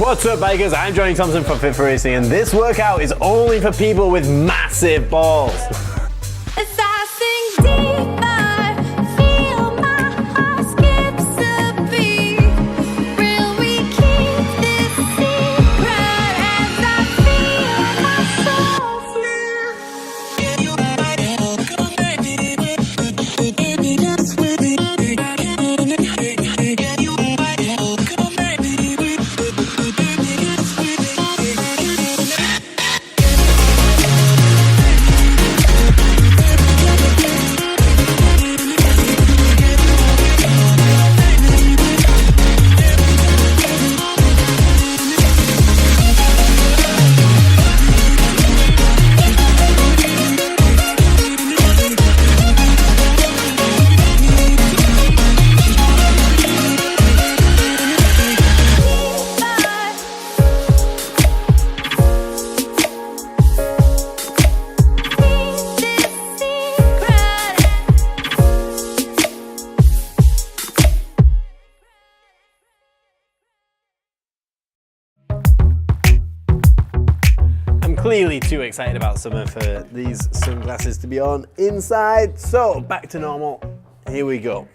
What's up, bikers? I'm Johnny Thompson from Fit for Racing, and this workout is only for people with massive balls. Clearly too excited about summer for these sunglasses to be on inside. So back to normal, here we go.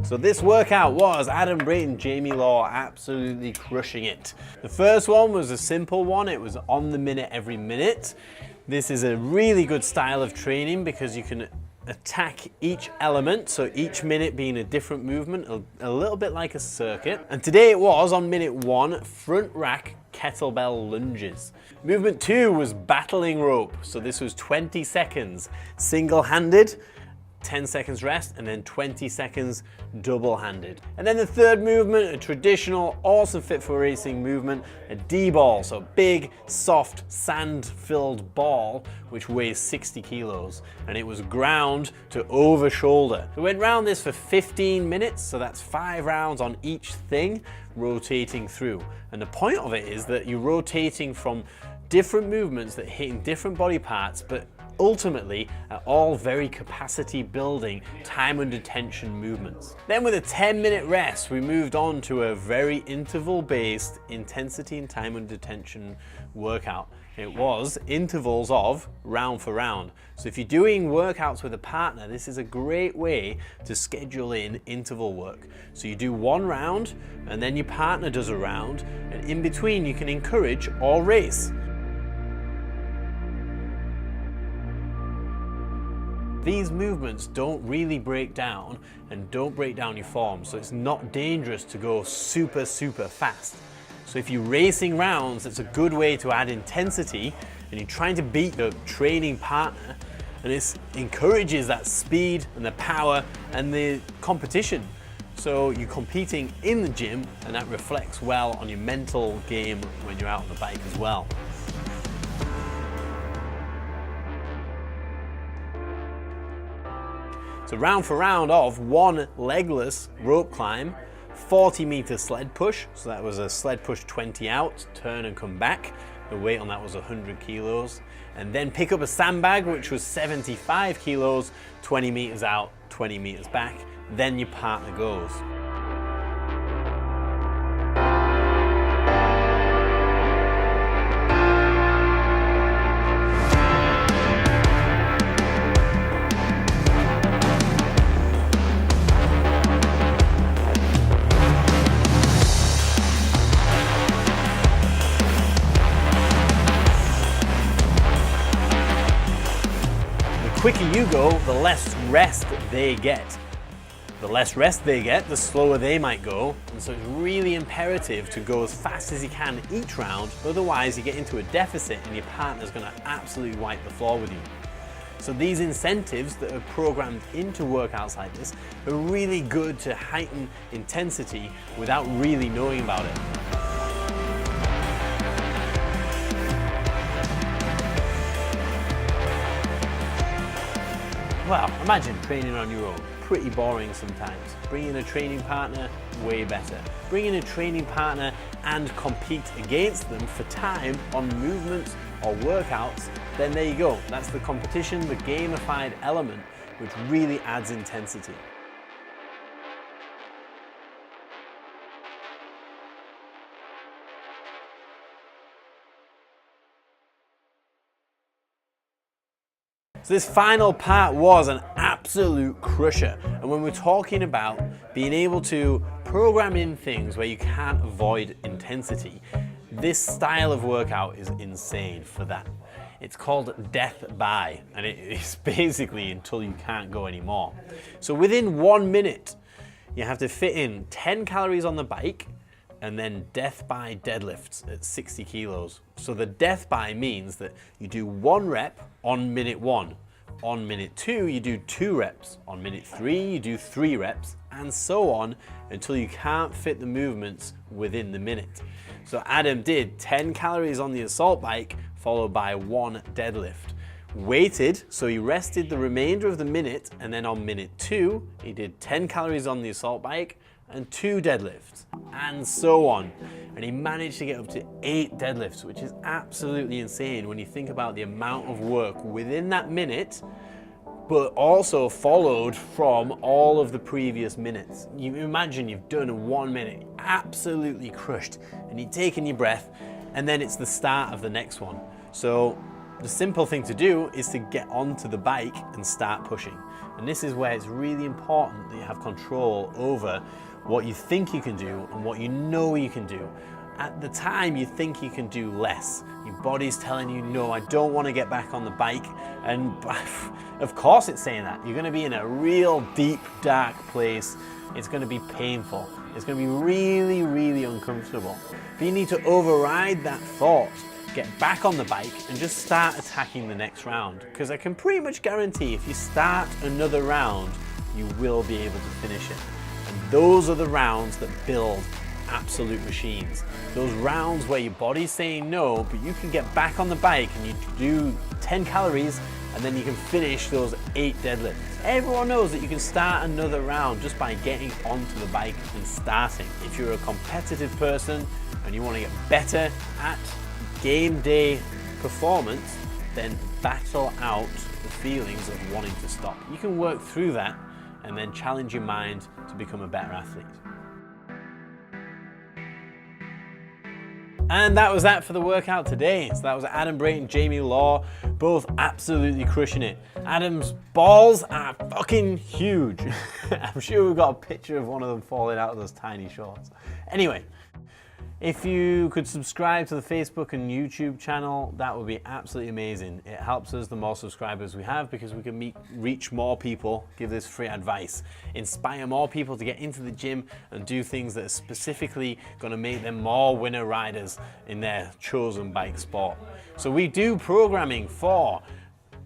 So this workout was Adam Brayton, Jamie Law absolutely crushing it. The first one was a simple one. It was on the minute every minute. This is a really good style of training because you can attack each element, so each minute being a different movement, a little bit like a circuit. And today it was on minute 1, front rack kettlebell lunges. Movement 2 was battling rope. So this was 20 seconds single-handed, 10 seconds rest, and then 20 seconds double-handed. And then the third movement, a traditional, awesome Fit for Racing movement, a D-ball, so big, soft, sand-filled ball, which weighs 60 kilos, and it was ground to over shoulder. We went round this for 15 minutes, so that's 5 rounds on each thing, rotating through. And the point of it is that you're rotating from different movements that hit in different body parts, but ultimately are all very capacity building, time under tension movements. Then with a 10-minute rest, we moved on to a very interval based intensity and time under tension workout. It was intervals of round for round. So if you're doing workouts with a partner, this is a great way to schedule in interval work. So you do 1 round and then your partner does a round, and in between you can encourage or race. These movements don't really break down and don't break down your form, so it's not dangerous to go super fast. So if you're racing rounds, it's a good way to add intensity and you're trying to beat the training partner, and it encourages that speed and the power and the competition. So you're competing in the gym, and that reflects well on your mental game when you're out on the bike as well. So round for round of 1 legless rope climb, 40-meter sled push, so that was a sled push 20 out, turn and come back. The weight on that was 100 kilos. And then pick up a sandbag, which was 75 kilos, 20 meters out, 20 meters back. Then your partner goes. The quicker you go, the less rest they get. The less rest they get, the slower they might go. And so it's really imperative to go as fast as you can each round, otherwise you get into a deficit and your partner's gonna absolutely wipe the floor with you. So these incentives that are programmed into workouts like this are really good to heighten intensity without really knowing about it. Well, imagine training on your own. Pretty boring sometimes. Bring in a training partner, way better. Bring in a training partner and compete against them for time on movements or workouts, then there you go. That's the competition, the gamified element, which really adds intensity. So this final part was an absolute crusher. And when we're talking about being able to program in things where you can't avoid intensity, this style of workout is insane for that. It's called death by, and it is basically until you can't go anymore. So within 1 minute, you have to fit in 10 calories on the bike and then death by deadlifts at 60 kilos. So the death by means that you do 1 rep on minute 1. On minute 2, you do 2 reps. On minute 3, you do 3 reps, and so on until you can't fit the movements within the minute. So Adam did 10 calories on the assault bike, followed by 1 deadlift. Waited, so he rested the remainder of the minute, and then on minute 2, he did 10 calories on the assault bike and 2 deadlifts, and so on. And he managed to get up to 8 deadlifts, which is absolutely insane when you think about the amount of work within that minute, but also followed from all of the previous minutes. You imagine you've done 1 minute, absolutely crushed, and you're taking your breath, and then it's the start of the next one. So the simple thing to do is to get onto the bike and start pushing. And this is where it's really important that you have control over what you think you can do and what you know you can do. At the time, you think you can do less. Your body's telling you, no, I don't want to get back on the bike. And of course it's saying that. You're going to be in a real deep, dark place. It's going to be painful. It's going to be really, really uncomfortable. But you need to override that thought, get back on the bike and just start attacking the next round. Because I can pretty much guarantee if you start another round, you will be able to finish it. And those are the rounds that build absolute machines. Those rounds where your body's saying no, but you can get back on the bike and you do 10 calories and then you can finish those 8 deadlifts. Everyone knows that you can start another round just by getting onto the bike and starting. If you're a competitive person and you want to get better at game day performance, then battle out the feelings of wanting to stop. You can work through that and then challenge your mind to become a better athlete. And that was that for the workout today. So that was Adam Brayton, Jamie Law, both absolutely crushing it. Adam's balls are fucking huge. I'm sure we've got a picture of one of them falling out of those tiny shorts. Anyway, if you could subscribe to the Facebook and YouTube channel, that would be absolutely amazing. It helps us the more subscribers we have because we can reach more people, give this free advice, inspire more people to get into the gym and do things that are specifically going to make them more winner riders in their chosen bike sport. So we do programming for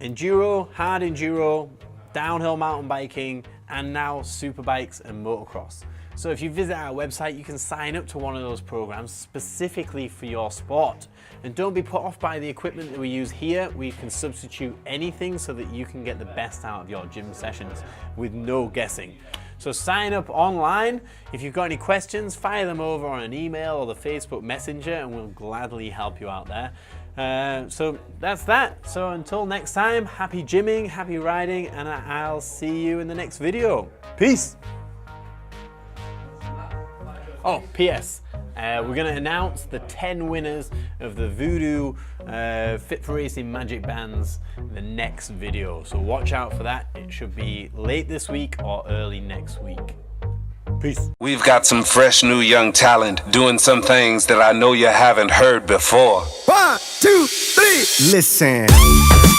enduro, hard enduro, downhill mountain biking, and now superbikes and motocross. So if you visit our website, you can sign up to one of those programs specifically for your sport. And don't be put off by the equipment that we use here. We can substitute anything so that you can get the best out of your gym sessions with no guessing. So sign up online. If you've got any questions, fire them over on an email or the Facebook Messenger and we'll gladly help you out there. So that's that. So until next time, happy gymming, happy riding, and I'll see you in the next video. Peace. Oh, P.S. We're going to announce the 10 winners of the Voodoo Fit for Racing Magic Bands in the next video. So watch out for that. It should be late this week or early next week. Peace. We've got some fresh new young talent doing some things that I know you haven't heard before. 1, 2, 3, listen.